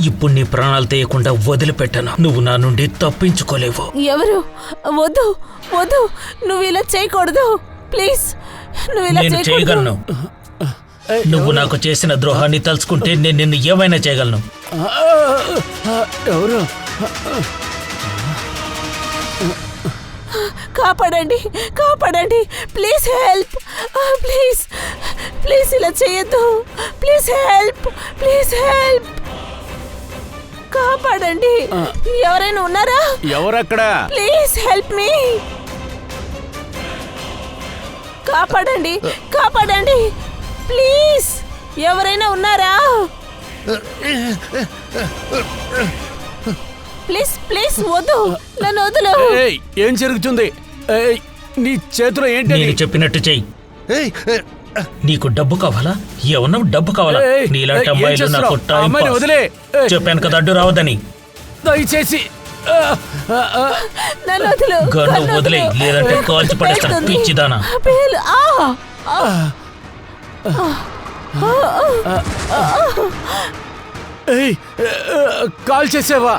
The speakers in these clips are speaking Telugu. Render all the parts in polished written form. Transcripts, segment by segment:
ఇప్పుడు నీ ప్రాణాలు తీయకుండా వదిలిపెట్టను. నువ్వు నా నుండి తప్పించుకోలేవు. ఎవరు? వద్దు వద్దు, నువ్వు ఇలా చేయకూడదు. ప్లీజ్, నువ్వు ఇలా నేను చేయగలను. నువ్వు నాకు చేసిన ద్రోహాన్ని తలుచుకుంటే నేను నిన్ను ఏమైనా చేయగలను. ఎవరు? కాపాడండి, కాపాడండి, ప్లీజ్ హెల్ప్, ప్లీజ్ ప్లీజ్ ఇలా చేయొద్దు, ప్లీజ్ హెల్ప్, ప్లీజ్ హెల్ప్, కాపాడండి. ఎవరైనా ఉన్నారా? ఎవరక్కడ? ప్లీజ్ హెల్ప్ మీ, కాపాడండి, కాపాడండి, ప్లీజ్. ఎవరైనా ఉన్నారా? ప్లీజ్ ప్లీజ్, వద్దు, నన్ను వదులు. ఏం జరుగుతుంది? నీ చేతిలో ఏంటి? నేను చెప్పినట్టు చెయ్యి. నీకు డబ్బు కావాలా? ఏమన్నా డబ్బు కావాలా? నీలాంటి అమ్మాయిలు నాకు టైం పాస్. వదిలే. చెప్పాను కదా అడ్డు రావద్దని. దయచేసి నన్ను వదులు. గన్ను వదిలే, లేదంటే కాల్చి పడేస్తాను. పిచ్చిదానా. కాల్ చేసావా?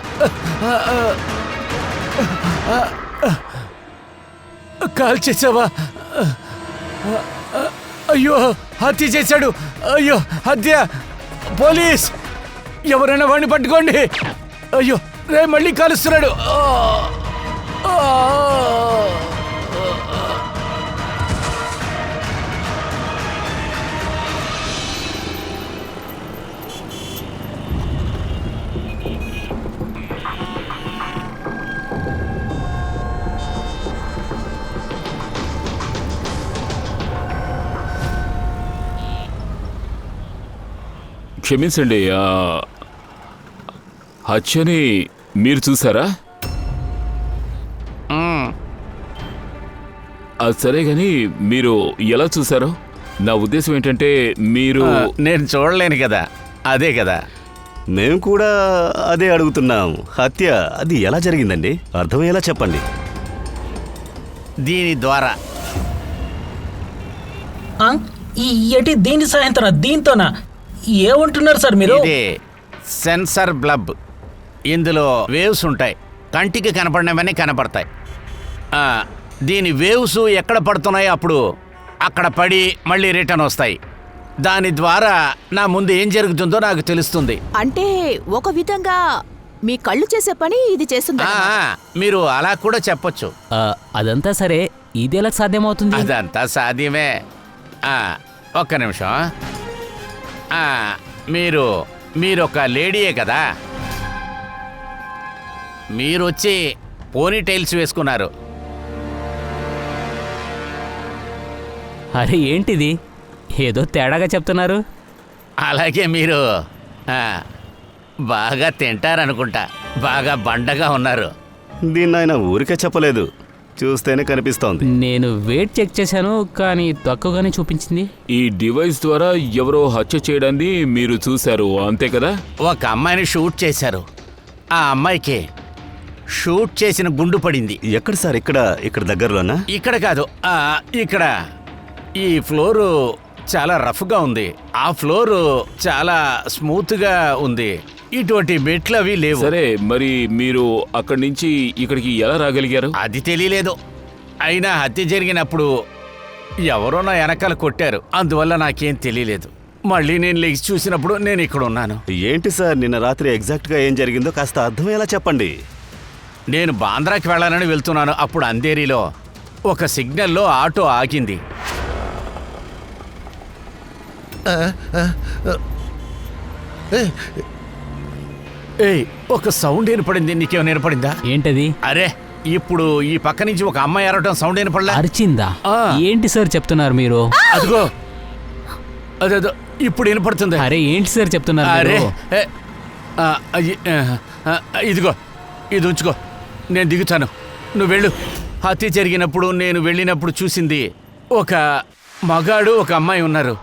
కాల్ చేసావా? అయ్యో, హత్య చేశాడు. అయ్యో, హత్య. పోలీస్, ఎవరైనా వాడిని పట్టుకోండి. అయ్యో, రే మళ్ళీ కాలుస్తున్నాడు. క్షమించండి, హత్యని మీరు చూసారా? సరే గాని మీరు ఎలా చూసారో? నా ఉద్దేశం ఏంటంటే మీరు... నేను చూడలేను కదా, అదే కదా. మేము కూడా అదే అడుగుతున్నాం. హత్య అది ఎలా జరిగిందండి? అర్థమయ్యేలా చెప్పండి. దీని ద్వారా. ఏంటి దీని సాయంత్రం? దీంతోనా? ఏమంటున్నారు సార్ మీరు? ఇదే సెన్సర్ బ్లబ్. ఇందులో వేవ్స్ ఉంటాయి, కంటికి కనపడినవన్నీ కనపడతాయి. దీని వేవ్స్ ఎక్కడ పడుతున్నాయో అప్పుడు అక్కడ పడి మళ్ళీ రిటర్న్ వస్తాయి. దాని ద్వారా నా ముందు ఏం జరుగుతుందో నాకు తెలుస్తుంది. అంటే ఒక విధంగా మీ కళ్ళు చేసే పని ఇది చేస్తుంది. మీరు అలా కూడా చెప్పొచ్చు. అదంతా సరే, ఇది ఎలా సాధ్యమవుతుంది? అదంతా సాధ్యమే. ఒక్క నిమిషం. మీరొక లేడీయే కదా? మీరొచ్చి పోనీ టైల్స్ వేసుకున్నారు. అరే ఏంటిది, ఏదో తేడాగా చెప్తున్నారు. అలాగే మీరు బాగా తింటారనుకుంటా. బాగా బండగా ఉన్నారు. దీన్ని ఆయన ఊరికే చెప్పలేదు, చూస్తేనే కనిపిస్తోంది. నేను వెయిట్ చెక్ చేశాను, కానీ తక్కువగానే చూపించింది. ఈ డివైస్ ద్వారా ఎవరో హత్య చేయడాన్ని మీరు చూశారు, అంతే కదా? ఒక అమ్మాయిని షూట్ చేశారు. ఆ అమ్మాయికి షూట్ చేసిన గుండు పడింది. ఎక్కడ సార్? ఇక్కడ దగ్గరలోనా? ఇక్కడ కాదు, ఇక్కడ. ఈ ఫ్లోరు చాలా రఫ్గా ఉంది, ఆ ఫ్లోరు చాలా స్మూత్గా ఉంది. ఇటువంటి మెట్లు అవి లేవు. సరే, మరి మీరు అక్కడి నుంచి ఇక్కడికి ఎలా రాగలిగారు? అది తెలియలేదు. అయినా హత్య జరిగినప్పుడు ఎవరో నా వెనకాల కొట్టారు, అందువల్ల నాకేం తెలియలేదు. మళ్ళీ నేను లేచి చూసినప్పుడు నేను ఇక్కడ ఉన్నాను. ఏంటి సార్, నిన్న రాత్రి ఎగ్జాక్ట్గా ఏం జరిగిందో కాస్త అర్థమయ్యేలా చెప్పండి. నేను బాంద్రాకి వెళ్ళాలని వెళ్తున్నాను. అప్పుడు అంధేరిలో ఒక సిగ్నల్లో ఆటో ఆగింది. ఒక సౌండ్ వినపడింది. నీకేమైనా వినపడిందా? ఏంటది? అరే, ఇప్పుడు ఈ పక్క నుంచి ఒక అమ్మాయి అరవటం సౌండ్ వినపడలా? అరిచిందా? ఏంటి సార్ చెప్తున్నారు మీరు? అదిగో, అదేదో ఇప్పుడు వినపడుతుంది. అరే ఏంటి సార్ చెప్తున్నారు? అరే, ఇదిగో, ఇది ఉంచుకో, నేను దిగుతాను, నువ్వు వెళ్ళు. హత్య జరిగినప్పుడు నేను వెళ్ళినప్పుడు చూసింది ఒక మగాడు, ఒక అమ్మాయి ఉన్నారు.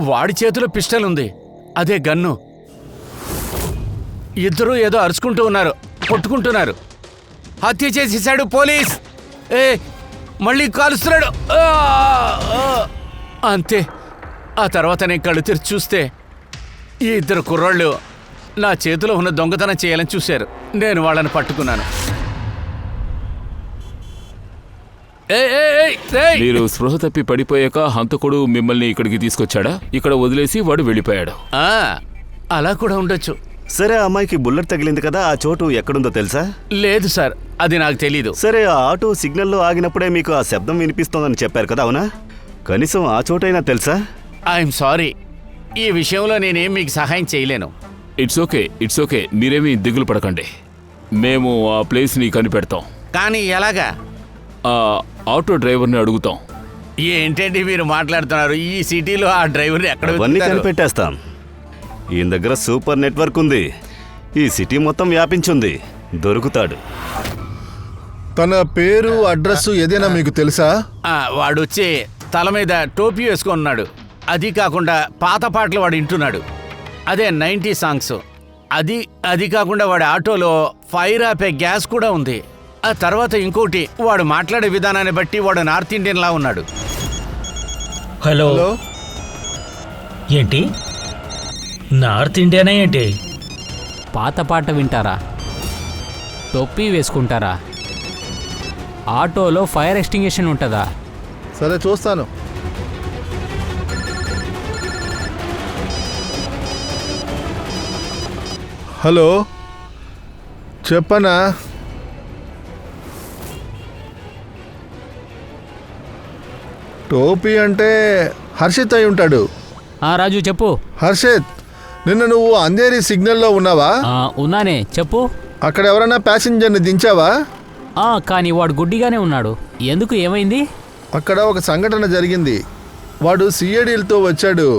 వాడి చేతిలో పిస్టల్ ఉంది, అదే గన్ను. ఇద్దరూ ఏదో అరుచుకుంటూ ఉన్నారు, కొట్టుకుంటున్నారు. హత్య చేసేసాడు పోలీస్. మళ్ళీ కాలుస్తున్నాడు. అంతే. ఆ తర్వాత నేను కళ్ళు తెరిచి చూస్తే ఈ ఇద్దరు కుర్రాళ్ళు నా చేతిలో ఉన్న దొంగతనం చేయాలని చూశారు. నేను వాళ్ళని పట్టుకున్నాను. మీరు స్పృహ తప్పి పడిపోయాక హంతకుడు మిమ్మల్ని ఇక్కడికి తీసుకొచ్చాడా? ఇక్కడ వదిలేసి వాడు వెళ్ళిపోయాడు. అలా కూడా ఉండొచ్చు. సరే, ఆ అమ్మాయికి బుల్లెట్ తగిలింది కదా, ఆ చోటు ఎక్కడుందో తెలుసా? లేదు సార్, అది నాకు తెలీదు. సరే, ఆ ఆటో సిగ్నల్లో ఆగినప్పుడే మీకు ఆ శబ్దం వినిపిస్తోందని చెప్పారు కదా, అవునా? కనీసం ఆ చోటైనా తెలుసా? ఐఎమ్ సారీ, ఈ విషయంలో నేనేం మీకు సహాయం చేయలేను. ఇట్స్ ఓకే, మీరేమీ దిగులు పడకండి. మేము ఆ ప్లేస్ని కనిపెడతాం. కానీ ఎలాగా? ఆ ఆటో డ్రైవర్ని అడుగుతాం. ఏంటండి మీరు మాట్లాడుతున్నారు? ఈ సిటీలో ఆ డ్రైవర్ని ఎక్కడ అవన్నీ వెతుకుతారు? కనిపెట్టేస్తాం. ఈయన దగ్గర సూపర్ నెట్వర్క్ ఉంది. ఈ సిటీ మొత్తం వ్యాపించుంది. దొరుకుతాడు. తన పేరు, అడ్రస్ ఏదైనా మీకు తెలుసా? వాడొచ్చి తల మీద టోపీ వేసుకున్నాడు. అది కాకుండా పాత పాటలు వాడు వింటున్నాడు. అదే 90 సాంగ్స్. అది కాకుండా వాడి ఆటోలో ఫైర్ ఆపే గ్యాస్ కూడా ఉంది. ఆ తర్వాత ఇంకోటి, వాడు మాట్లాడే విధానాన్ని బట్టి వాడు నార్త్ ఇండియన్ లా ఉన్నాడు. హలో, ఏంటి నార్త్ ఇండియానా ఏంటి? పాత పాట వింటారా? టొప్పి వేసుకుంటారా? ఆటోలో ఫైర్ ఎక్స్టింగ్విషన్ ఉంటుందా? సరే, చూస్తాను. హలో, చెప్పనా? టోపీ అంటే హర్షిత్ అయి ఉంటాడు. రాజు చెప్పు. హర్షిత్, నిన్న నువ్వు అంధేరి సిగ్నల్లో ఉన్నావా? ఉన్నానే, చెప్పు. అక్కడ ఎవరైనా ప్యాసింజర్ని దించావా? కానీ వాడు గుడ్డిగానే ఉన్నాడు. ఎందుకు, ఏమైంది? అక్కడ ఒక సంఘటన జరిగింది. వాడు సిఐడిలతో వచ్చాడు.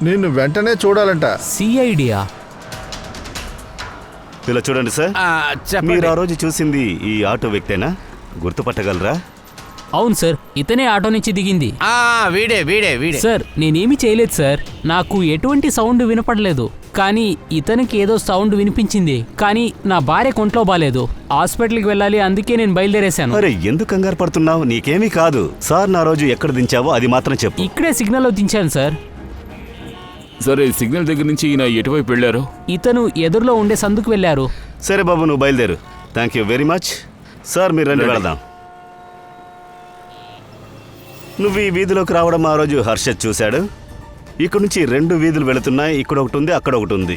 నిన్ను వెంటనే చూడాలంట. సిఐడియా? ఇలా చూడండి సార్, మీరు ఆ రోజు చూసింది ఈ ఆటో వ్యక్తేనా? గుర్తుపట్టగలరా? అవును సార్, ఇతనే ఆటో నుంచి దిగింది. వీడే సార్, నేనేమీ చేయలేదు సార్. నాకు ఎటువంటి సౌండ్ వినపడలేదు. కానీ ఇతనికి ఏదో సౌండ్ వినిపించింది. కానీ నా భార్య కొంట్లో బాలేదు, హాస్పిటల్కి వెళ్ళాలి, అందుకే నేను బయలుదేరేశాను. అరే, ఎందుకు కంగారు పడుతున్నావు? నీకేమీ కాదు. సార్ నా రోజు ఎక్కడ దించావో అది మాత్రం చెప్పు. ఇక్కడే సిగ్నల్లో దించాను సార్. సరే, సిగ్నల్ దగ్గర నుంచి ఈయన ఎటువైపు వెళ్ళారు? ఇతను ఎదురులో ఉండే సందుకు వెళ్ళారు. సరే బాబు, నువ్వు బయలుదేరు. Thank you very much. Sir, మీరు రండి, వెళదాం. నువ్వు ఈ వీధిలోకి రావడం ఆ రోజు హర్షత్ చూశాడు. ఇక్కడ నుంచి 2 వీధులు వెళుతున్నాయి. ఇక్కడ ఒకటి ఉంది, అక్కడ ఒకటి ఉంది.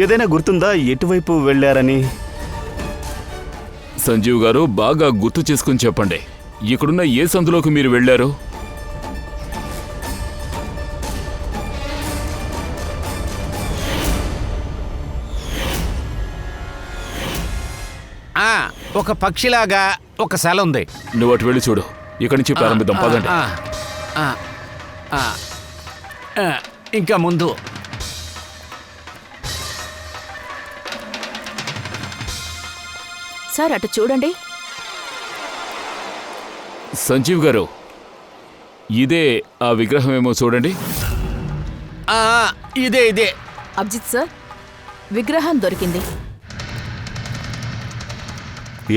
ఏదైనా గుర్తుందా ఎటువైపు వెళ్ళారని? సంజీవ్ గారు, బాగా గుర్తు చేసుకుని చెప్పండి. ఇక్కడున్న ఏ సందులోకి మీరు వెళ్ళారు? ఒక పక్షిలాగా ఒక సెల ఉంది. నువ్వు అటు వెళ్ళి చూడు. ఇక్కడి నుంచి ప్రారంభిద్దాం, పదండి. ఇంకా ముందు సార్, అటు చూడండి. సంజీవ్ గారు, ఇదే ఆ విగ్రహం ఏమో చూడండి. ఇదే. అభిజిత్ సార్, విగ్రహం దొరికింది.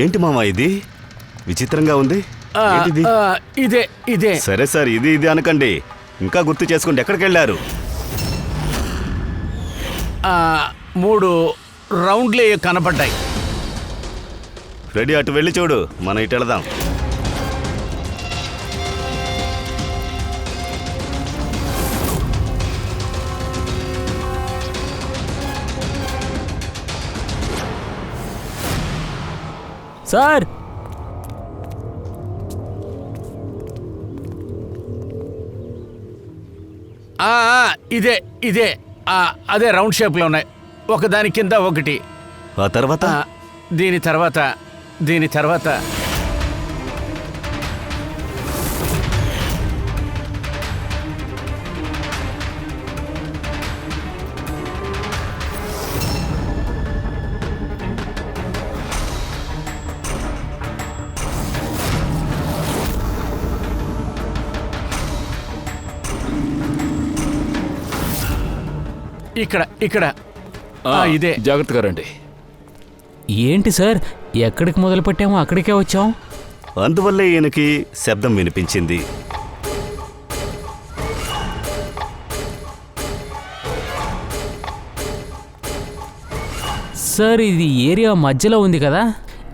ఏంటి మామ ఇది? విచిత్రంగా ఉంది. ఏంటిది? ఇదే. సరే సార్, ఇది అనకండి. ఇంకా గుర్తు చేసుకోండి. ఎక్కడికి వెళ్ళారు? 3 రౌండ్లే కనపడ్డాయి. రెడీ, అటు వెళ్ళి చూడు. మనం ఇటు వెళదాం. సార్, ఇదే. అదే రౌండ్ షేప్లో ఉన్నాయి. ఒకదాని కింద ఒకటి. ఆ తర్వాత? దీని తర్వాత ఇక్కడ ఇదే. జాగ్రత్తగా రండి. ఏంటి సార్, ఎక్కడికి మొదలు పెట్టామో అక్కడికే వచ్చాం. అందువల్లే ఈయనకి శబ్దం వినిపించింది. సార్ ఇది ఏరియా మధ్యలో ఉంది కదా,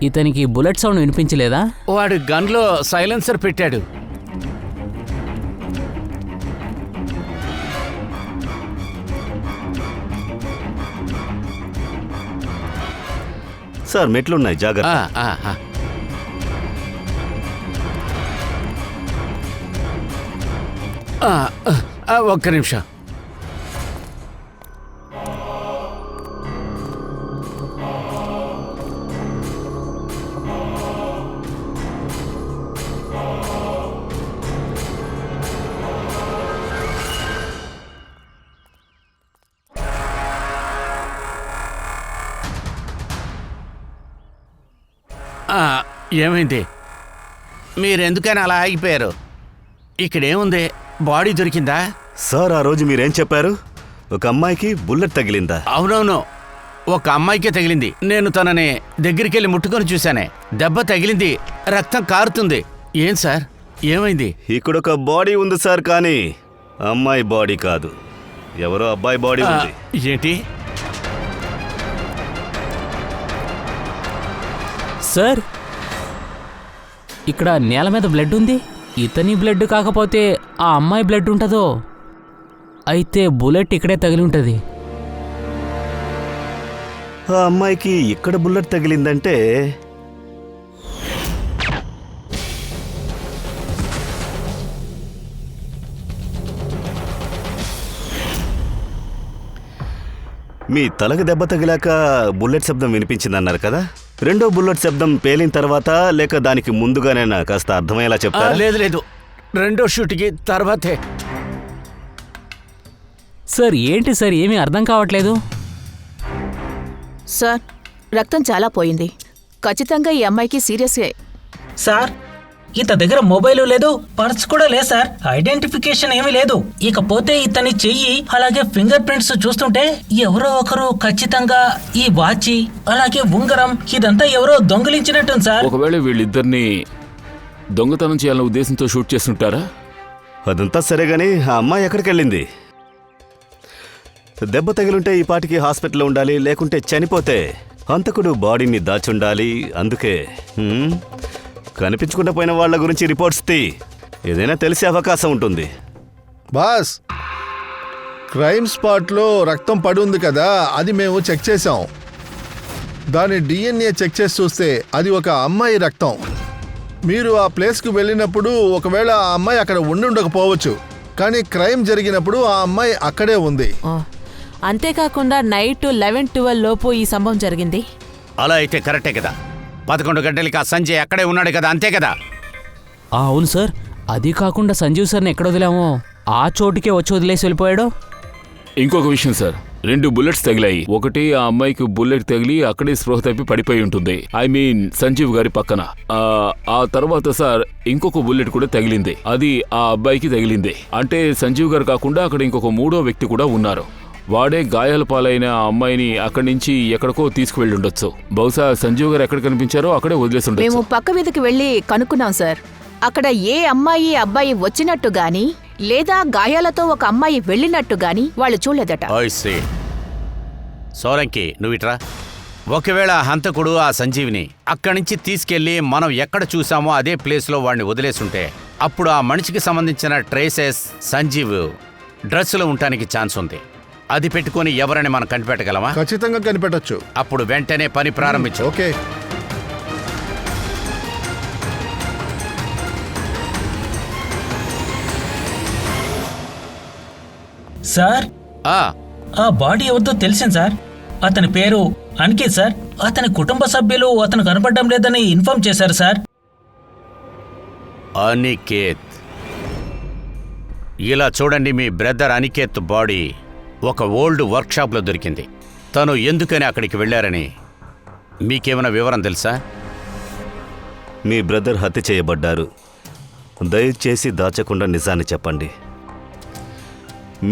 ఇతనికి బుల్లెట్ సౌండ్ వినిపించలేదా? వాడు గన్లో సైలెన్సర్ పెట్టాడు. సార్ మెట్లున్నాయి, జాగ్రత్త. ఒక్క నిమిషం. ఏమైంది? మీరెందుకైనా అలా ఆగిపోయారు? ఇక్కడేముంది? బాడీ దొరికిందా? సార్ ఆ రోజు మీరేం చెప్పారు? ఒక అమ్మాయికి బుల్లెట్ తగిలిందా? అవునవును, ఒక అమ్మాయికే తగిలింది. నేను తనని దగ్గరికెళ్ళి ముట్టుకొని చూశానే. దెబ్బ తగిలింది, రక్తం కారుతుంది. ఏం సార్, ఏమైంది? ఇక్కడ ఒక బాడీ ఉంది సార్, కానీ అమ్మాయి బాడీ కాదు, ఎవరో అబ్బాయి బాడీ ఉంది. ఏంటి సార్, ఇక్కడ నేల మీద బ్లడ్ ఉంది. ఇతని బ్లడ్ కాకపోతే ఆ అమ్మాయి బ్లడ్ ఉంటుందో? అయితే బుల్లెట్ ఇక్కడే తగిలి ఉంటుంది. ఆ అమ్మాయికి ఇక్కడ బుల్లెట్ తగిలిందంటే మీ తలకు దెబ్బ తగిలాక బుల్లెట్ శబ్దం వినిపించిందన్నారు కదా, రెండో బుల్లెట్ శబ్దం పేలిన తర్వాత లేక దానికి ముందుగానైనా కాస్త అర్థమయ్యేలా చెప్తారా? లేదు లేదు, రెండో షూట్కి తర్వాతే. సార్ ఏంటి సార్, ఏమీ అర్థం కావట్లేదు. సార్, రక్తం చాలా పోయింది. ఖచ్చితంగా ఈ అమ్మాయికి సీరియస్గా. సార్, ఇత దగ్గర మొబైల్ లేదు, పర్స్ కూడా లేదు సార్, ఐడెంటిఫికేషన్ ఏమీ లేదు. ఇకపోతే ఇతని చెయ్యి అలాగే ఫింగర్ ప్రింట్స్ చూస్తుంటే ఎవరో ఒకరు ఖచ్చితంగా ఈ వాచి అలాగే ఉంగరం ఇదంతా ఎవరో దొంగిలించినట్టుంది సార్. ఒకవేళ వీళ్ళిద్దరిని దొంగతనం చేయాలనే ఉద్దేశంతో షూట్ చేస్తుంటారా? అదంతా సరే గానీ ఆ అమ్మాయి ఎక్కడికి వెళ్ళింది? దెబ్బ తగిలుంటే ఈ పాటికి హాస్పిటల్లో ఉండాలి, లేకుంటే చనిపోతే హంతకుడు బాడీని దాచుండాలి. అందుకే కనిపించకుండా పోయిన వాళ్ళ గురించి రిపోర్ట్స్ తీ, ఏదైనా తెలిసే అవకాశం ఉంటుంది. బాస్, క్రైమ్ స్పాట్లో రక్తం పడి ఉంది కదా, అది మేము చెక్ చేసాం. దాని డిఎన్ఏ చెక్ చేసి చూస్తే అది ఒక అమ్మాయి రక్తం. మీరు ఆ ప్లేస్కి వెళ్ళినప్పుడు ఒకవేళ ఆ అమ్మాయి అక్కడ ఉండి ఉండకపోవచ్చు, కానీ క్రైమ్ జరిగినప్పుడు ఆ అమ్మాయి అక్కడే ఉంది. అంతేకాకుండా నైట్ 11-12 లోపు ఈ సంభవం జరిగింది. అలా అయితే కరెక్టే కదా. 11 గంటలకి ఆ సంజయ్ అక్కడే ఉన్నాడు కదా, అంతే కదా? అవును సార్, అది కాకుండా సంజీవ్ సార్ని ఎక్కడ వదిలామో ఆ చోటుకే వచ్చి వదిలేసి వెళ్ళిపోయాడు. ఇంకొక విషయం సార్, 2 బుల్లెట్స్ తగిలాయి. ఒకటి ఆ అమ్మాయికి బుల్లెట్ తగిలి అక్కడే స్పృహ తప్పి పడిపోయి ఉంటుంది, ఐ మీన్ సంజీవ్ గారి పక్కన. ఆ తర్వాత సార్ ఇంకొక బుల్లెట్ కూడా తగిలింది, అది ఆ అబ్బాయికి తగిలింది. అంటే సంజీవ్ గారు కాకుండా అక్కడ ఇంకొక 3వ వ్యక్తి కూడా ఉన్నారు. వాడే గాయాల పాలైన ఆ అమ్మాయిని అక్కడి నుంచి ఎక్కడికో తీసుకువెళ్ళి ఉండొచ్చు. బహుశా సంజీవ్ గారు ఎక్కడ కనిపించారో అక్కడే వదిలేసి ఉండొచ్చు. మేము పక్క వీధికి వెళ్ళి కనుక్కున్నాం సార్. అక్కడ ఏ అమ్మాయి అబ్బాయి వచ్చినట్టు గాని లేదా గాయాలతో ఒక అమ్మాయి వెళ్ళినట్టు గాని వాళ్ళు చూడలేదట. సోలంకి నువ్విట్రా. ఒకవేళ హంతకుడు ఆ సంజీవిని అక్కడి నుంచి తీసుకెళ్లి మనం ఎక్కడ చూసామో అదే ప్లేస్లో వాడిని వదిలేసుంటే అప్పుడు ఆ మనిషికి సంబంధించిన ట్రేసెస్ సంజీవ్ డ్రెస్సులో ఉండటానికి ఛాన్స్ ఉంది. అది పెట్టుకుని ఎవరని మనం కనిపెట్టగలమా? ఖచ్చితంగా కనిపెట్టొచ్చు. అప్పుడు వెంటనే పని ప్రారంభించు. ఓకే సార్, ఆ బాడీ ఎవరితో తెలిసింది సార్. అతని పేరు అనికేత్ సార్. అతని కుటుంబ సభ్యులు అతను కనపడడం లేదని ఇన్ఫార్మ్ చేశారు సార్. అనికేత్, ఇలా చూడండి, మీ బ్రదర్ అనికేత్ బాడీ ఒక ఓల్డ్ వర్క్షాప్లో దొరికింది. తను ఎందుకని అక్కడికి వెళ్ళారని మీకేమైనా వివరం తెలుసా? మీ బ్రదర్ హత్య చేయబడ్డారు. దయచేసి దాచకుండా నిజాన్ని చెప్పండి.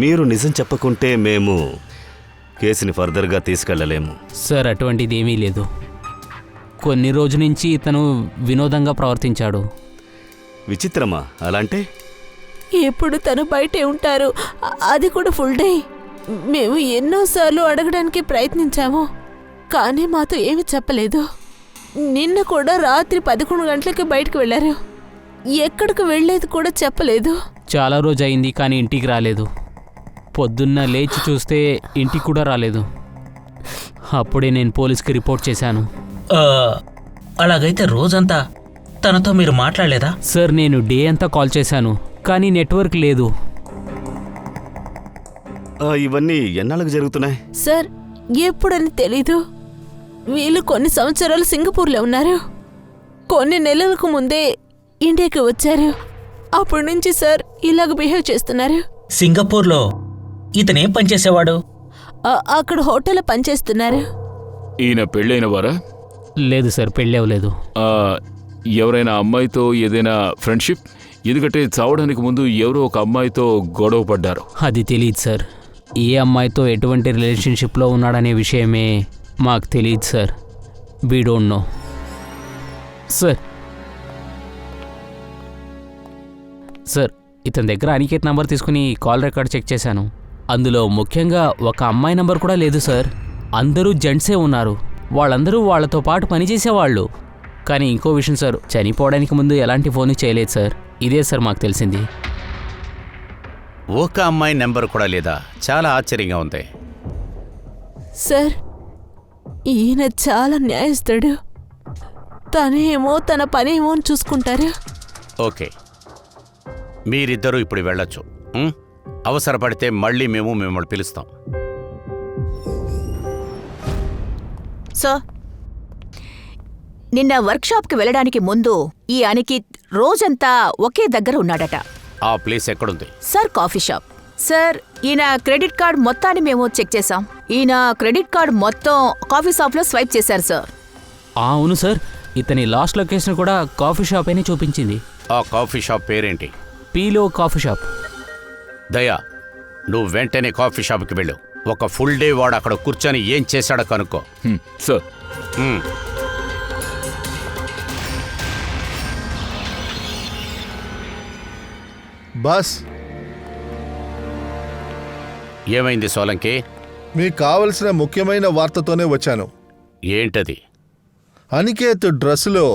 మీరు నిజం చెప్పకుంటే మేము కేసుని ఫర్దర్గా తీసుకెళ్లలేము. సార్, అటువంటిది ఏమీ లేదు. కొన్ని రోజుల నుంచి ఇతను వినోదంగా ప్రవర్తించాడు. విచిత్రమా? అలాంటే ఎప్పుడు తను బయటే ఉంటారు, అది కూడా ఫుల్ డే. మేము ఎన్నోసార్లు అడగడానికి ప్రయత్నించాము, కానీ మాతో ఏమి చెప్పలేదు. నిన్న కూడా రాత్రి 11 గంటలకి బయటకు వెళ్ళారు. ఎక్కడికి వెళ్ళేది కూడా చెప్పలేదు. చాలా రోజు అయింది కానీ ఇంటికి రాలేదు. పొద్దున్న లేచి చూస్తే ఇంటికి కూడా రాలేదు. అప్పుడే నేను పోలీస్కి రిపోర్ట్ చేశాను. అలాగైతే రోజంతా తనతో మీరు మాట్లాడలేదా? సార్ నేను డే అంతా కాల్ చేశాను కానీ నెట్వర్క్ లేదు. ఇవన్నీ ఎన్నాళ్ళకు జరుగుతున్నాయి? సార్ ఎప్పుడని తెలీదు. వీళ్ళు కొన్ని సంవత్సరాలు సింగపూర్లో ఉన్నారు. కొన్ని నెలలకు ముందే ఇండియాకి వచ్చారు. అప్పటి నుంచి సార్ ఇలాగ బిహేవ్ చేస్తున్నారు. సింగపూర్లో ఇతనేం పనిచేసేవాడు? అక్కడ హోటల్లో పనిచేస్తున్నారు. ఈయన పెళ్ళైన వారా? లేదు సార్, పెళ్ళి అవ్వలేదు. ఎవరైనా అమ్మాయితో ఏదైనా ఫ్రెండ్షిప్? ఎందుకంటే చావడానికి ముందు ఎవరో ఒక అమ్మాయితో గొడవ పడ్డారు. అది తెలియదు సార్. ఏ అమ్మాయితో ఎటువంటి రిలేషన్షిప్లో ఉన్నాడనే విషయమే మాకు తెలియదు sir. We don't know sir. Sir ఇతని దగ్గర అనికేత్ నంబర్ తీసుకుని కాల్ రికార్డ్ చెక్ చేశాను. అందులో ముఖ్యంగా ఒక అమ్మాయి నంబర్ కూడా లేదు సార్. అందరూ జెంట్సే ఉన్నారు. వాళ్ళందరూ వాళ్ళతో పాటు పనిచేసేవాళ్ళు. కానీ ఇంకో విషయం సార్, చనిపోవడానికి ముందు ఎలాంటి ఫోన్ చేయలేదు సార్. ఇదే సార్ మాకు తెలిసింది. ఒక అమ్మాయి నెంబర్ కూడా లేదా? చాలా ఆశ్చర్యంగా ఉంది. సార్ ఈయన చాలా న్యాయస్తుడు. తనేమో తన పనేమో అని చూసుకుంటారు. ఓకే, మీరిద్దరూ ఇప్పుడు వెళ్ళొచ్చు. అవసరపడితే మళ్ళీ మేము మిమ్మల్ని పిలుస్తాం. సార్, నిన్న వర్క్షాప్కి వెళ్ళడానికి ముందు ఈ అనికేత్ రోజంతా ఒకే దగ్గర ఉన్నాడట. ఆ ప్లేస్ ఎక్కడుంది? Sir coffee shop. సార్ ఈయన క్రెడిట్ కార్డ్ మొత్తాన్ని మేము చెక్ చేశాం. ఈయన క్రెడిట్ కార్డ్ మొత్తం కాఫీ షాప్లో స్వైప్ చేశారు సార్. అవును సార్, ఇతని లాస్ట్ లొకేషన్ కూడా కాఫీ షాప్ అని చూపించింది. ఆ కాఫీ షాప్ పేరేంటి? పీలో కాఫీ షాప్. దయా, నువ్వు వెంటనే కాఫీ షాప్కి వెళ్ళు. ఒక ఫుల్ డే వాడు అక్కడ కూర్చొని ఏం చేశాడో కనుక్కో. సార్. బాస్, ఏమైంది సోలంకి? మీకు కావలసిన ముఖ్యమైన వార్తతోనే వచ్చాను. ఏంటది? అనికేత్ డ్రెస్సులో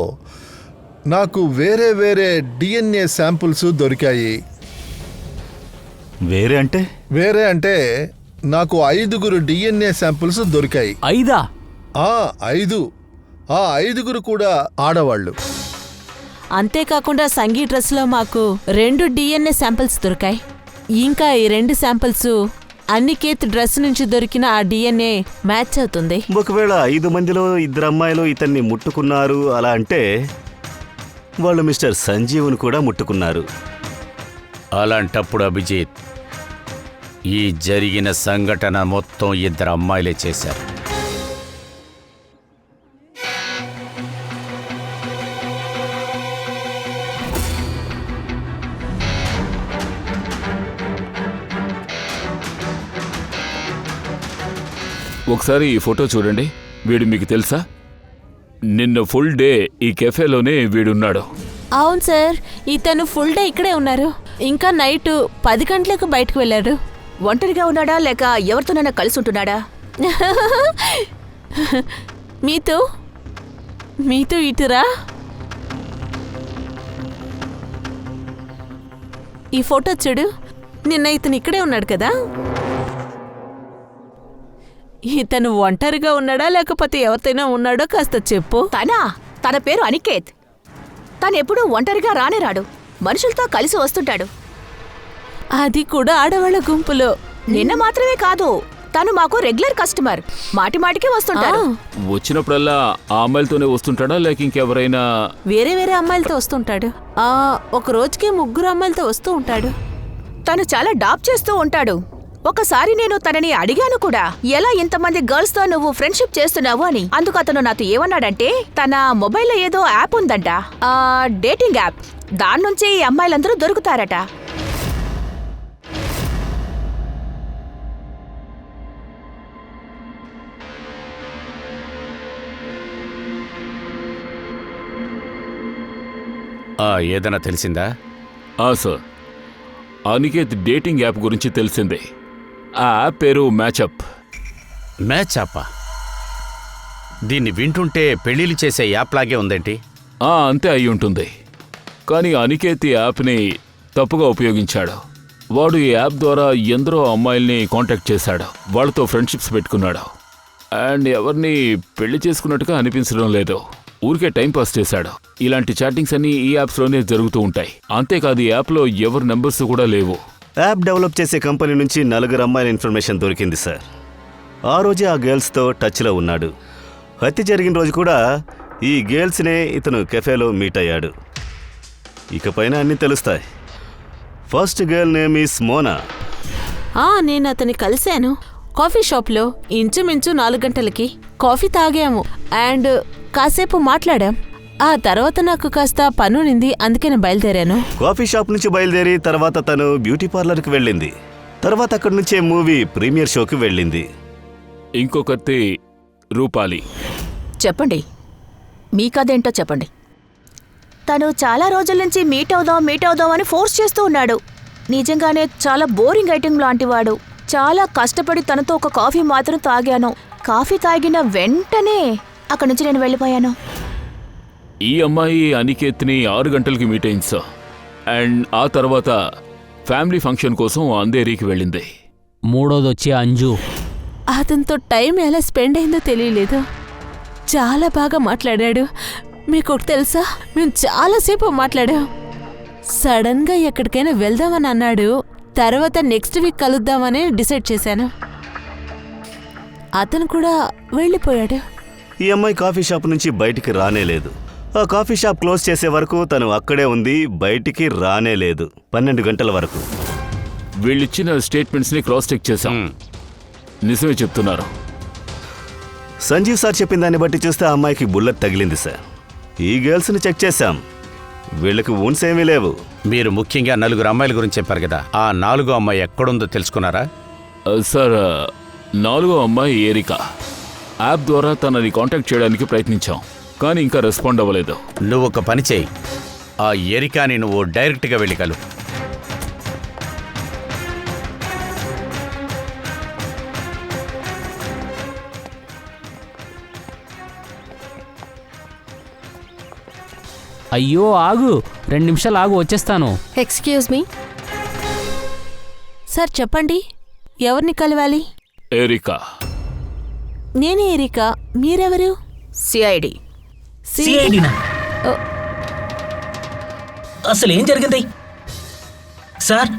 నాకు వేరే వేరే డిఎన్ఏ శాంపుల్స్ దొరికాయి. వేరే అంటే? వేరే అంటే నాకు 5 డిఎన్ఏ శాంపుల్స్ దొరికాయి. 5? 5. ఆ 5 కూడా ఆడవాళ్ళు. అంతేకాకుండా సంగీ డ్రెస్లో మాకు 2 డిఎన్ఏ శాంపిల్స్ దొరికాయి. ఇంకా ఈ 2 శాంపిల్స్ అనికేత్ డ్రెస్ నుంచి దొరికిన ఆ డిఎన్ఏ మ్యాచ్ అవుతుంది. ఒకవేళ 5 మందిలో 2 అమ్మాయిలు ఇతన్ని ముట్టుకున్నారు అలా అంటే వాళ్ళు మిస్టర్ సంజీవ్ను కూడా ముట్టుకున్నారు. అలాంటప్పుడు అభిజిత్, ఈ జరిగిన సంఘటన మొత్తం 2 అమ్మాయిలే చేశారు. ఒకసారి ఈ ఫోటో చూడండి. వీడు మీకు తెలుసా? నిన్న ఫుల్ డే ఈ కెఫేలోనే వీడున్నాడు. అవును సార్, ఇతను ఫుల్ డే ఇక్కడే ఉన్నారు. ఇంకా నైట్ 10 గంటలకు బయటకు వెళ్ళారు. ఒంటరిగా ఉన్నాడా లేక ఎవరితోనైనా కలిసి ఉంటున్నాడా? మీతో ఇటురా. ఈ ఫోటో చూడు. నిన్న ఇతను ఇక్కడే ఉన్నాడు కదా. ఇతను ఒంటరిగా ఉన్నాడా లేకపోతే ఎవరితోనైనా ఉన్నాడో కాస్త చెప్పు. తన పేరు అనికేత్. తనెప్పుడూ ఒంటరిగా రానే రాడు. మనుషులతో కలిసి వస్తుంటాడు. అది కూడా ఆడవాళ్ళ గుంపులో. నిన్న మాత్రమే కాదు, తను మాకు రెగ్యులర్ కస్టమర్. మాటిమాటికి వస్తుంటాడు. వచ్చినప్పుడల్లా ఆ అమ్మాయిలతోనే వస్తుంటాడా లేక ఇంకెవరైనా? వేరే వేరే అమ్మాయిలతో వస్తుంటాడు. ఒక రోజుకి 3 అమ్మాయిలతో వస్తూ ఉంటాడు. తను చాలా డాప్ చేస్తూ ఉంటాడు. ఒకసారి నేను తనని అడిగాను కూడా, ఎలా ఇంతమంది గర్ల్స్ తో నువ్వు ఫ్రెండ్షిప్ చేస్తున్నావు అని. అందుకు అతను నాతో ఏమన్నాడంటే, తన మొబైల్లో ఏదో యాప్ ఉందంట, డేటింగ్ యాప్. దాని నుంచి ఈ అమ్మాయిలందరూ దొరుకుతారట. ఏదైనా తెలిసిందా? సార్, అనికేత్ డేటింగ్ యాప్ గురించి తెలిసిందే. ఆ యాప్ పేరు మ్యాచ్అప్. మ్యాచ్అప్? దీన్ని వింటుంటే పెళ్లిళ్ళు చేసే యాప్ లాగే ఉందేంటి? అంతే అయి ఉంటుంది. కానీ అనికేత్ ఈ యాప్ని తప్పుగా ఉపయోగించాడు. వాడు ఈ యాప్ ద్వారా ఎందరో అమ్మాయిల్ని కాంటాక్ట్ చేశాడు, వాళ్ళతో ఫ్రెండ్షిప్స్ పెట్టుకున్నాడు. అండ్ ఎవరిని పెళ్లి చేసుకున్నట్టుగా అనిపించడం లేదు, ఊరికే టైం పాస్ చేశాడు. ఇలాంటి చాటింగ్స్ అన్నీ ఈ యాప్స్లోనే జరుగుతూ ఉంటాయి. అంతేకాదు ఈ యాప్లో ఎవరి నెంబర్స్ కూడా లేవు. యాప్ డెవలప్ చేసే కంపెనీ నుంచి 4 అమ్మాయిల ఇన్ఫర్మేషన్ దొరికింది సార్. ఆ రోజే ఆ గర్ల్స్తో టచ్లో ఉన్నాడు. హత్య జరిగిన రోజు కూడా ఈ గర్ల్స్నే ఇతను కెఫేలో మీట్ అయ్యాడు. ఇకపైన అన్నీ తెలుస్తాయి. First girl name is Mona. నేను అతన్ని కలిశాను కాఫీ షాప్లో. ఇంచుమించు 4 గంటలకి కాఫీ తాగాము అండ్ కాసేపు మాట్లాడాం. ఆ తర్వాత నాకు కాస్త పనునింది, అందుకే నేను బయలుదేరాను. కాఫీ షాప్ నుంచి బయలుదేరి తర్వాత తను బ్యూటీ పార్లర్కి వెళ్ళింది. తర్వాత అక్కడి నుంచే మూవీ ప్రీమియర్ షోకి వెళ్ళింది. ఇంకొకటి రూపాలి. చెప్పండి, మీ కథేంటో చెప్పండి. తను చాలా రోజుల నుంచి మీట్ అవుదాం అని ఫోర్స్ చేస్తూ ఉన్నాడు. నిజంగానే చాలా బోరింగ్ ఐటెం లాంటివాడు. చాలా కష్టపడి తనతో ఒక కాఫీ మాత్రం తాగాను. కాఫీ తాగిన వెంటనే అక్కడి నుంచి నేను వెళ్ళిపోయాను. ఈ అమ్మాయి అనికేత్ని 6 గంటలకి మీట్ అయింది సార్. అండ్ ఆ తర్వాత ఫ్యామిలీ ఫంక్షన్ కోసం అంధేరికి వెళ్ళింది. మూడోదొచ్చి అంజు. అతనితో టైం ఎలా స్పెండ్ అయిందో తెలియలేదు. చాలా బాగా మాట్లాడాడు. మీకు తెలుసా, మేము చాలాసేపు మాట్లాడాం. సడన్గా ఎక్కడికైనా వెళ్దామని అన్నాడు. తర్వాత నెక్స్ట్ వీక్ కలుద్దామని డిసైడ్ చేశాను. అతను కూడా వెళ్ళిపోయాడు. ఈ అమ్మాయి కాఫీ షాప్ నుంచి బయటికి రానేలేదు. ఆ కాఫీ షాప్ క్లోజ్ చేసే వరకు తను అక్కడే ఉంది, బయటికి రానేలేదు. 12 గంటల వరకు. వీళ్ళిచ్చిన స్టేట్మెంట్స్ని క్రాస్ చెక్ చేశాం. నిజమే చెప్తున్నారు. సంజీవ్ సార్ చెప్పిన దాన్ని బట్టి చూస్తే ఆ అమ్మాయికి బుల్లెట్ తగిలింది సార్. ఈ గర్ల్స్ని చెక్ చేశాం, వీళ్ళకి వూన్స్ ఏమీ లేవు. మీరు ముఖ్యంగా 4 అమ్మాయిల గురించి చెప్పారు కదా, ఆ 4వ అమ్మాయి ఎక్కడుందో తెలుసుకున్నారా? సార్ 4వ అమ్మాయి ఏరికా. యాప్ ద్వారా తనని కాంటాక్ట్ చేయడానికి ప్రయత్నించాం, కానీ ఇంకా రెస్పాండ్ అవ్వలేదు. నువ్వు ఒక పని చేయి, ఆ ఎరికాని నువ్వు డైరెక్ట్గా వెళ్ళి కలు. అయ్యో ఆగు, 2 నిమిషాలు ఆగు, వచ్చేస్తాను. ఎక్స్క్యూజ్ మీ సార్, చెప్పండి, ఎవరిని కలవాలి? ఏరికా. నేనే ఏరికా. మీరెవరు? సిఐడి. సిఐడినా? అసలు ఏం జరిగింది సార్?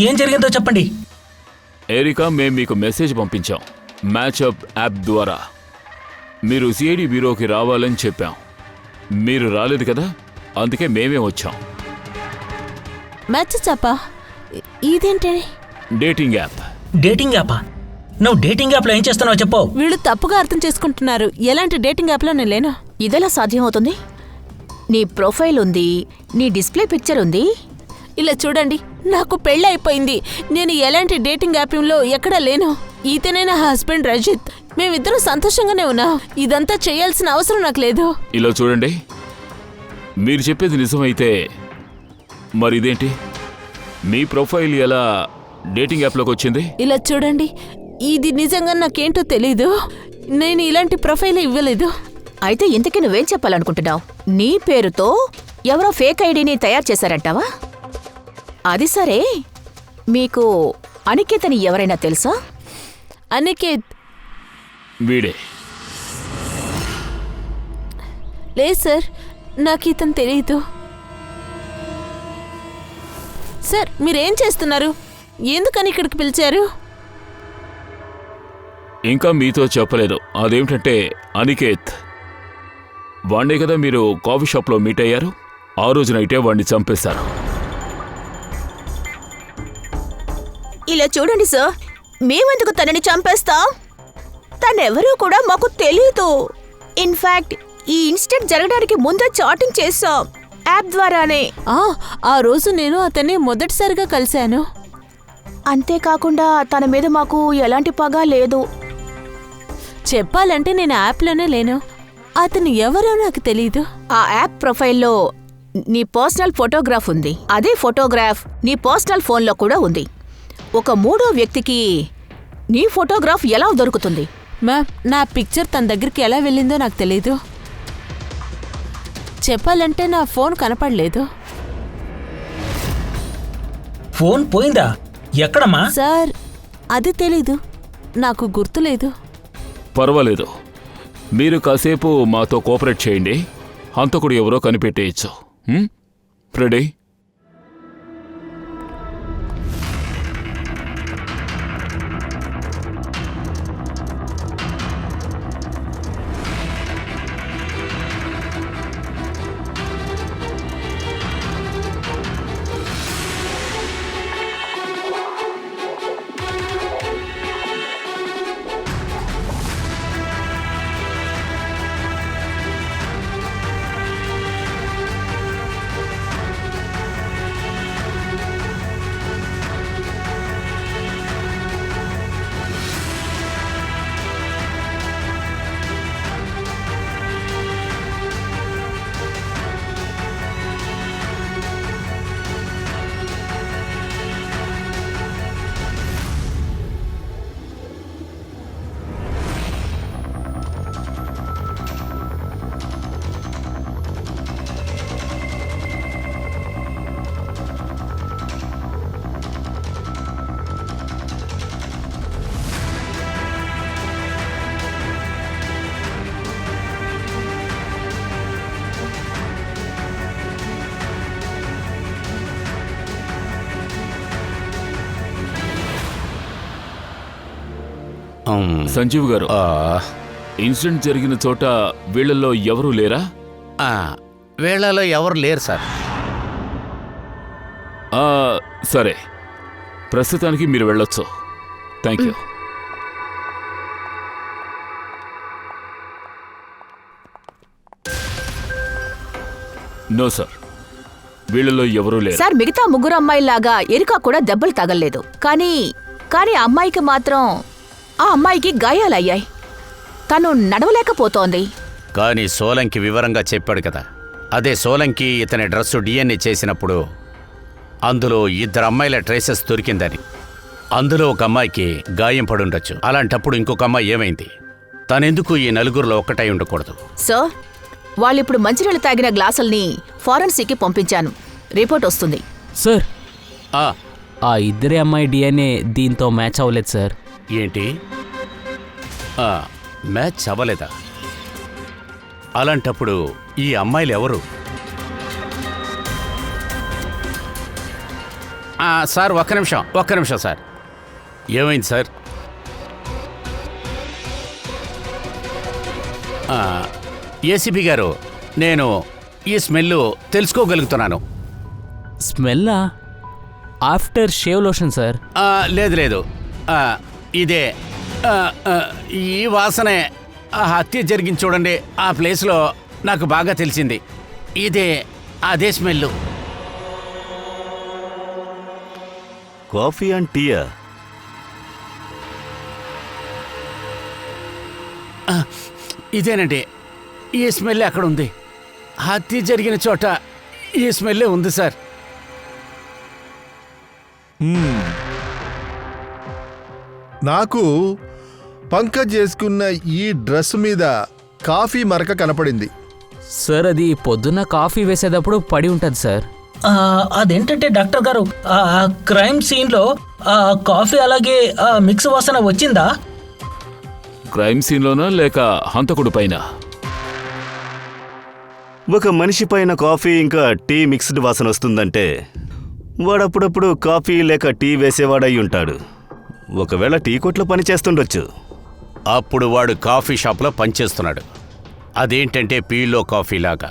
ఏం జరిగిందో చెప్పండి. ఏరికా, మేము మీకు మెసేజ్ పంపించాం మ్యాచ్అప్ యాప్ ద్వారా. మీరు సిఐడి బ్యూరోకి రావాలని చెప్పాం. మీరు రాలేదు కదా, అందుకే మేమే వచ్చాం. మ్యాచ్ చెప్పా, ఇదేంటి? Dating app. డేటింగ్ యాపా? నువ్వు డేటింగ్ యాప్లో ఏం చేస్తున్నావు చెప్పు. వీళ్ళు తప్పుగా అర్థం చేసుకుంటున్నారు. ఎలాంటి డేటింగ్ యాప్లో నేను లేను. ఇదెలా సాధ్యమవుతుంది? నీ ప్రొఫైల్ ఉంది, నీ డిస్ప్లే పిక్చర్ ఉంది. ఇలా చూడండి, నాకు పెళ్ళి అయిపోయింది. నేను ఎలాంటి డేటింగ్ యాప్లో ఎక్కడా లేను. ఈతనే నా హస్బెండ్ రజిత్. మేమిద్దరం సంతోషంగానే ఉన్నాం. ఇదంతా చేయాల్సిన అవసరం నాకు లేదు. ఇలా చూడండి, మీరు చెప్పేది నిజమైతే మరి ఇదేంటి? మీ ప్రొఫైల్ ఎలా డేటింగ్ యాప్లోకి వచ్చింది? ఇలా చూడండి, ఇది నిజంగా నాకేంటో తెలీదు. నేను ఇలాంటి ప్రొఫైల్ ఇవ్వలేదు. అయితే ఇంతకీ నువ్వేం చెప్పాలనుకుంటున్నావు? నీ పేరుతో ఎవరో ఫేక్ ఐడిని తయారు చేశారంటావా? అది సరే, మీకు అనికేత్ అని ఎవరైనా తెలుసా? అనికేత్? వీడే. లేదు సార్, నాకు ఇతను తెలీదు. సార్, మీరేం చేస్తున్నారు? ఎందుకని ఇక్కడికి పిలిచారు? ఇంకా మీతో చెప్పలేదు. అదేమిటంటే అనికేత్ వాణ్ణే కదా మీరు కాఫీ షాప్లో మీట్ అయ్యారు. ఆ రోజు నైటే వాణ్ణి చంపేశారు. ఇలా చూడండి సార్, మేమెందుకు తనని చంపేస్తాం? తనెవరూ కూడా మాకు తెలీదు. ఇన్ఫాక్ట్ ఈ ఇన్సిడెంట్ జరగడానికి ముందే చాటింగ్ చేశాం యాప్ ద్వారానే. ఆ రోజు నేను అతన్ని మొదటిసారిగా కలిశాను. అంతేకాకుండా తన మీద మాకు ఎలాంటి పగ లేదు. చెప్పాలంటే నేను యాప్లోనే లేను. అతను ఎవరో నాకు తెలీదు. ఆ యాప్ ప్రొఫైల్లో నీ పర్సనల్ ఫోటోగ్రాఫ్ ఉంది. అదే ఫోటోగ్రాఫ్ నీ పర్సనల్ ఫోన్లో కూడా ఉంది. ఒక మూడో వ్యక్తికి నీ ఫోటోగ్రాఫ్ ఎలా దొరుకుతుంది? మ్యామ్ నా పిక్చర్ తన దగ్గరికి ఎలా వెళ్ళిందో నాకు తెలీదు. చెప్పాలంటే నా ఫోన్ కనపడలేదు. ఫోన్ పోయిందా? ఎక్కడమ్మా? సార్ అది తెలీదు, నాకు గుర్తులేదు. పర్వాలేదు, మీరు కాసేపు మాతో కోఆపరేట్ చేయండి. హంతకుడు ఎవరో కనిపెట్టేయచ్చు. రెడీ? సంజీవ్ గారు, ఇన్సిడెంట్ జరిగిన చోట వీళ్ళల్లో ఎవరూ లేరా? వీళ్ళలో ఎవరు లేరు సార్. సరే, ప్రస్తుతానికి మీరు వెళ్ళొచ్చు. Thank you. నో సార్, వీళ్ళలో ఎవరూ లేరు. సార్, మిగతా ముగ్గురు అమ్మాయిలాగా ఎరికా కూడా దెబ్బలు తగలలేదు. కానీ ఆ అమ్మాయికి మాత్రం ఆ అమ్మాయికి గాయాలయ్యాయి. తను నడవలేకపోతోంది. కానీ సోలంకి వివరంగా చెప్పాడు కదా. అదే సోలంకి ఇతని డ్రెస్సు DNA చేసినప్పుడు అందులో 2 అమ్మాయిల ట్రేసెస్ దొరికిందని. అందులో ఒక అమ్మాయికి గాయం పడుండొచ్చు. అలాంటప్పుడు ఇంకొక అమ్మాయి ఏమైంది? తనెందుకు ఈ నలుగురిలో ఒక్కటై ఉండకూడదు? సార్, వాళ్ళిప్పుడు మంచినీళ్ళు తాగిన గ్లాసుల్ని ఫారెన్సిక్కి పంపించాను. రిపోర్ట్ వస్తుంది. సార్, ఆ ఇద్దరి అమ్మాయి DNA దీంతో మ్యాచ్ అవ్వలేదు సార్. ఏంటి? మ్యాచ్ అవ్వలేదా? అలాంటప్పుడు ఈ అమ్మాయిలు ఎవరు? సార్, ఒక్క నిమిషం సార్. ఏమైంది సార్? ఏసీపీ గారు, నేను ఈ స్మెల్ తెలుసుకోగలుగుతున్నాను. స్మెల్లా? After shave lotion sir. లేదు, ఇదే. ఈ వాసనే హత్య జరిగింది చూడండి, ఆ ప్లేస్లో నాకు బాగా తెలిసింది. అదే స్మెల్. కాఫీ అండ్ టీయా? ఇదేనండి, ఈ స్మెల్ అక్కడ ఉంది. హత్య జరిగిన చోట ఈ స్మెల్లే ఉంది సార్. నాకు పంకజ్ చేసుకున్న ఈ డ్రెస్ మీద కాఫీ మరక కనపడింది. సార్, అది పొద్దున్న కాఫీ వేసేటప్పుడు పడి ఉంటుంది సార్. అదేంటంటే డాక్టర్ గారు, క్రైమ్ సీన్లో కాఫీ అలాగే మిక్స్ వాసన వచ్చిందా? క్రైమ్ సీన్లోనా లేక హంతకుడు పైన? ఒక మనిషి పైన కాఫీ ఇంకా టీ మిక్స్డ్ వాసన వస్తుందంటే వాడప్పుడప్పుడు కాఫీ లేక టీ వేసేవాడయి ఉంటాడు. ఒకవేళ టీ కొట్లో పని చేస్తుండొచ్చు. అప్పుడు వాడు కాఫీ షాప్లో పనిచేస్తున్నాడు. అదేంటంటే పీలో కాఫీ లాగా.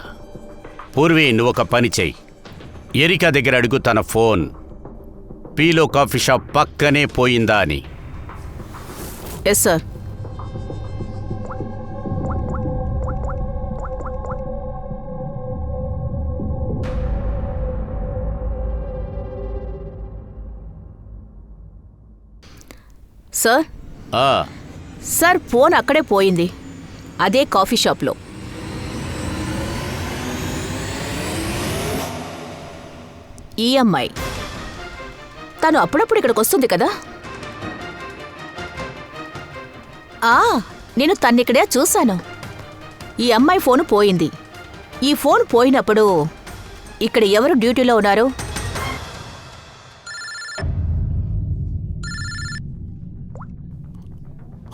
పూర్వీ, నువ్వు ఒక పని చెయ్యి. ఎరికా దగ్గర అడుగు తన ఫోన్ పీలో కాఫీ షాప్ పక్కనే పోయిందా అని. Yes sir. Sir, sir, phone అక్కడే పోయింది, అదే కాఫీ షాప్లో. ఈ అమ్మాయి తను అప్పుడప్పుడు ఇక్కడికి వస్తుంది కదా. నేను తన్నిక్కడే చూశాను. ఈ అమ్మాయి ఫోను పోయింది. ఈ ఫోన్ పోయినప్పుడు ఇక్కడ ఎవరు డ్యూటీలో ఉన్నారు?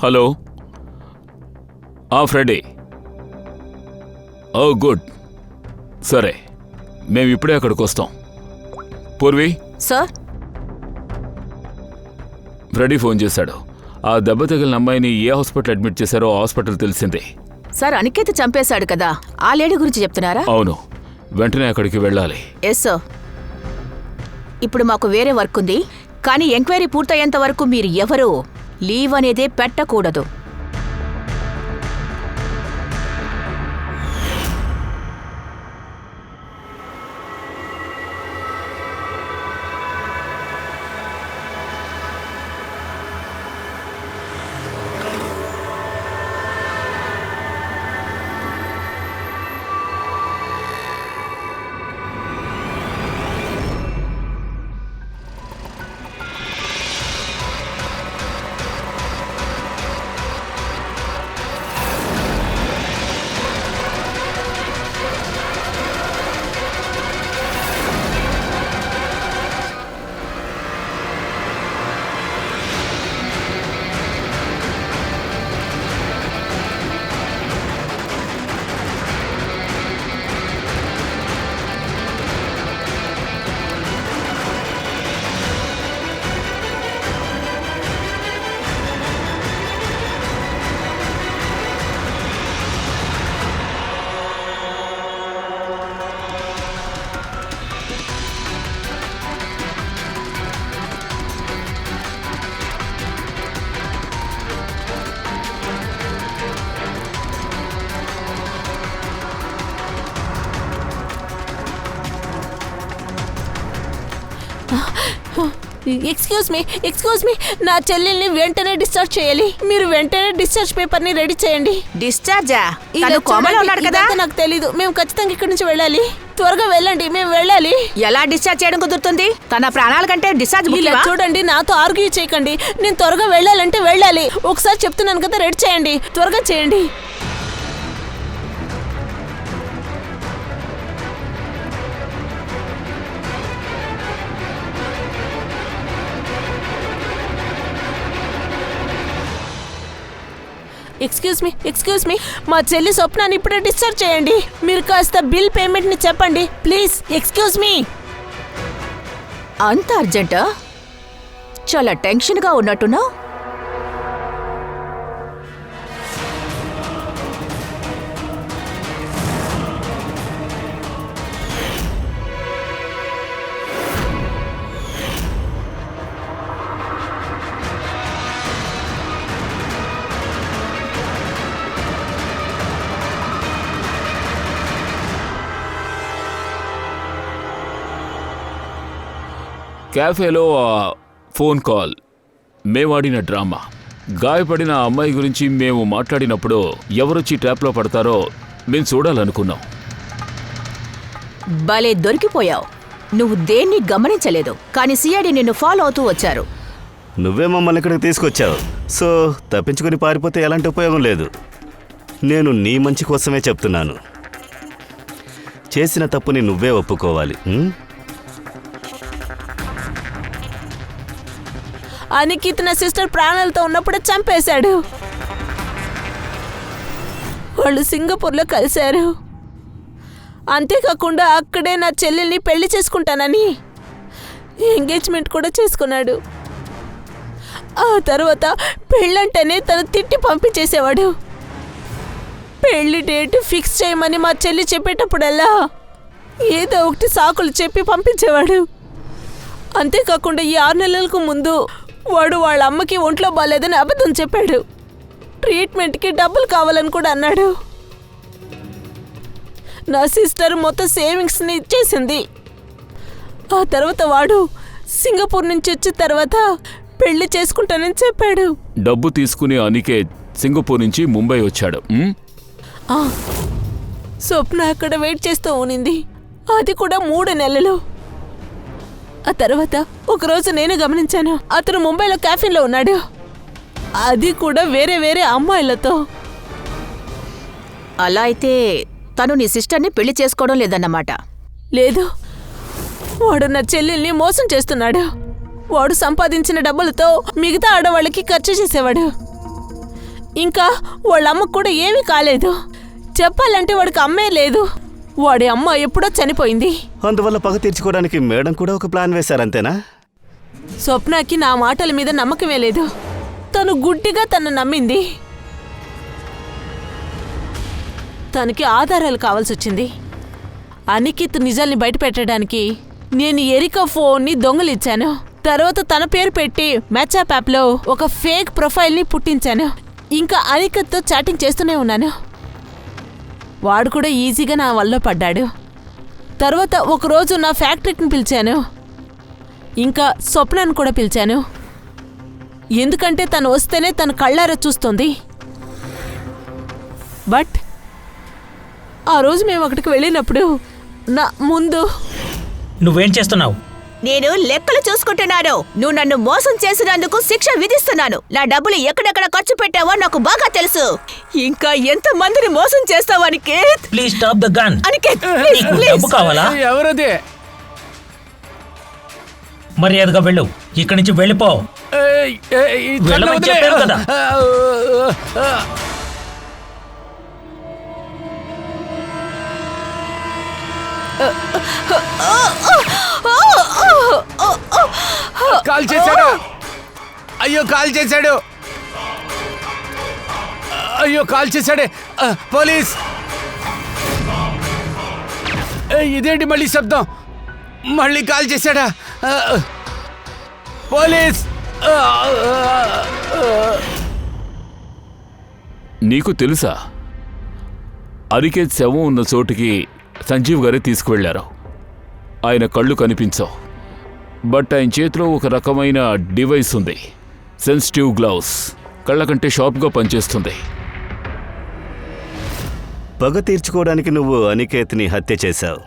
Hello, Freddie. ఓ గుడ్, సరే మేము ఇప్పుడే అక్కడికి వస్తాం. పూర్వి, సార్, ఫ్రెడీ ఫోన్ చేశాడు. ఆ దెబ్బ తగిలిన అమ్మాయిని ఏ హాస్పిటల్ అడ్మిట్ చేశారో ఆ హాస్పిటల్ తెలిసింది. సార్, అనికేత్ చంపేశాడు కదా, ఆ లేడీ గురించి చెప్తున్నారా? అవును, వెంటనే అక్కడికి వెళ్ళాలి. Yes sir. ఇప్పుడు మాకు వేరే వర్క్ ఉంది, కానీ ఎంక్వైరీ పూర్తయ్యేంత వరకు మీరు ఎవరూ లీవ్ అనేదే పెట్టకూడదు. ఎక్స్క్యూజ్ మీ, నా చెల్లెల్ని వెంటనే డిశ్చార్జ్ చేయాలి. మీరు వెంటనే డిశ్చార్జ్ పేపర్ ని రెడీ చేయండి. డిశ్చార్జా? ఇలా కోమలో ఉన్నాడు కదా, నాకు తెలీదు. మేము ఖచ్చితంగా ఇక్కడి నుంచి వెళ్ళాలి. త్వరగా వెళ్ళండి, మేము వెళ్ళాలి. ఎలా డిశ్చార్జ్ చేయడం కుదురుతుంది? తన ప్రాణాల కంటే డిశ్చార్జ్ ఇలా ముఖ్యమా? చూడండి, నాతో ఆర్గ్యూ చేయకండి. నేను త్వరగా వెళ్ళాలంటే వెళ్ళాలి. ఒకసారి చెప్తున్నాను కదా, రెడీ చేయండి, త్వరగా చేయండి. ఎక్స్క్యూజ్ మీ, మా చెల్లి స్వప్నాన్ని ఇప్పుడే డిశ్చార్జ్ చేయండి. మీరు కాస్త బిల్ పేమెంట్ ని చెప్పండి ప్లీజ్. Excuse me. అంత అర్జెంటా? చాలా టెన్షన్గా ఉన్నట్టున్నావు. క్యాఫేలో ఫోన్ కాల్, మేమాడిన డ్రామా, గాయపడిన అమ్మాయి గురించి మేము మాట్లాడినప్పుడు ఎవరొచ్చి ట్రాప్లో పడతారో మేము చూడాలనుకున్నాం. భలే దొరికిపోయావు. నువ్వు దేన్ని గమనించలేదు, కానీ సిఐడి నిన్ను ఫాలో అవుతూ వచ్చారు. నువ్వే మమ్మల్ని ఇక్కడికి తీసుకొచ్చావు, సో తప్పించుకొని పారిపోతే ఎలాంటి ఉపయోగం లేదు. నేను నీ మంచి కోసమే చెప్తున్నాను. చేసిన తప్పుని నువ్వే ఒప్పుకోవాలి. అనికిత్ నా సిస్టర్ ప్రాణాలతో ఉన్నప్పుడే చంపేశాడు. వాళ్ళు సింగపూర్లో కలిశారు. అంతేకాకుండా అక్కడే నా చెల్లెల్ని పెళ్లి చేసుకుంటానని ఎంగేజ్మెంట్ కూడా చేసుకున్నాడు. ఆ తర్వాత పెళ్ళంటేనే తను తిట్టి పంపించేసేవాడు. పెళ్లి డేట్ ఫిక్స్ చేయమని మా చెల్లి చెప్పేటప్పుడల్లా ఏదో ఒకటి సాకులు చెప్పి పంపించేవాడు. అంతేకాకుండా ఈ 6 నెలలకు ముందు వాడు వాళ్ళ అమ్మకి ఒంట్లో బాగాలేదని అబద్ధం చెప్పాడు. ట్రీట్మెంట్కి డబ్బులు కావాలని కూడా అన్నాడు. నా సిస్టర్ మొత్తం సేవింగ్స్ని ఇచ్చేసింది. ఆ తర్వాత వాడు సింగపూర్ నుంచి వచ్చిన తర్వాత పెళ్లి చేసుకుంటానని చెప్పాడు. డబ్బు తీసుకుని అనికేత్ సింగపూర్ నుంచి ముంబై వచ్చాడు. స్వప్న అక్కడ వెయిట్ చేస్తూ ఉనింది, అది కూడా 3 నెలలు. ఆ తర్వాత ఒకరోజు నేను గమనించాను, అతను ముంబైలో క్యాఫీన్లో ఉన్నాడు, అది కూడా వేరే వేరే అమ్మాయిలతో. అలా అయితే తను నీ సిస్టర్ని పెళ్లి చేసుకోవడం లేదన్నమాట. లేదు, వాడు నా చెల్లెల్ని మోసం చేస్తున్నాడు. వాడు సంపాదించిన డబ్బులతో మిగతా ఆడవాళ్ళకి ఖర్చు చేసేవాడు. ఇంకా వాళ్ళ అమ్మకు కూడా ఏమీ కాలేదు. చెప్పాలంటే వాడికి అమ్మే లేదు. వాడి అమ్మ ఎప్పుడో చనిపోయింది. అందువల్ల పగ తీర్చుకోవడానికి మేడం కూడా ఒక ప్లాన్ వేశారంతేనా? స్వప్నకి నా మాటల మీద నమ్మకమే లేదు. తను గుడ్డిగా తను నమ్మింది. తనకి ఆధారాలు కావాల్సి వచ్చింది. అనికిత్ నిజాల్ని బయట పెట్టడానికి నేను ఎరికా ఫోన్ని దొంగలిచ్చాను. తర్వాత తన పేరు పెట్టి మ్యాచ్అప్ యాప్లో ఒక ఫేక్ ప్రొఫైల్ని పుట్టించాను. ఇంకా అనికిత్తో చాటింగ్ చేస్తూనే ఉన్నాను. వాడు కూడా ఈజీగా నా వల్ల పడ్డాడు. తర్వాత ఒకరోజు నా ఫ్యాక్టరీని పిలిచాను. ఇంకా స్వప్నాన్ని కూడా పిలిచాను. ఎందుకంటే తను వస్తేనే తను కళ్ళారా చూస్తుంది. బట్ ఆ రోజు మేము అక్కడికి వెళ్ళినప్పుడు నా ముందు నువ్వేం చేస్తున్నావు? నేను లెక్కలు చూసుకుంటున్నాను. నువ్వు నన్ను మోసం చేసినందుకు శిక్ష విధిస్తున్నాను. నా డబ్బులు ఎక్కడెక్కడ ఖర్చు పెట్టావో నాకు బాగా తెలుసు. ఇంకా ఎంత మందిని మోసం చేస్తావు Aniket? Please stop the gun. Aniket, నీకు డబ్బు కావాలా? ఎవరది? మర్యాదగా వెళ్ళు. ఇక్కడి నుంచి వెళ్ళిపో. వెళ్ళమని చెప్పాను కదా. కాల్ చేశాడు. అయ్యో కాల్ చేశాడు. అయ్యో కాల్ చేశాడే. పోలీస్! ఇదేంటి మళ్ళీ శబ్దం? మళ్ళీ కాల్ చేశాడా? పోలీస్! నీకు తెలుసా, అనికేత్ శవం ఉన్న చోటుకి సంజీవ్ గారే తీసుకువెళ్లారు. ఆయన కళ్ళు కనిపించవు, బట్ ఆయన చేతిలో ఒక రకమైన డివైస్ ఉంది. Sensitive gloves. కళ్ళ కంటే షార్ప్గా పనిచేస్తుంది. పగ తీర్చుకోవడానికి నువ్వు అనికేత్ని హత్య చేశావు.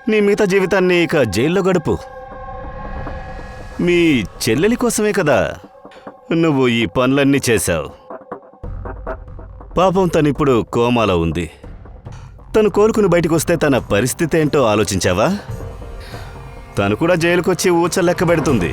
నీ మిగతా జీవితాన్ని ఇక జైల్లో గడుపు. మీ చెల్లెలి కోసమే కదా నువ్వు ఈ పనులన్నీ చేశావు. పాపం తనిప్పుడు కోమాలో ఉంది. తను కోలుకుని బయటకు వస్తే తన పరిస్థితి ఏంటో ఆలోచించావా? తను కూడా జైలుకొచ్చి ఊచ లెక్క పెడుతుంది.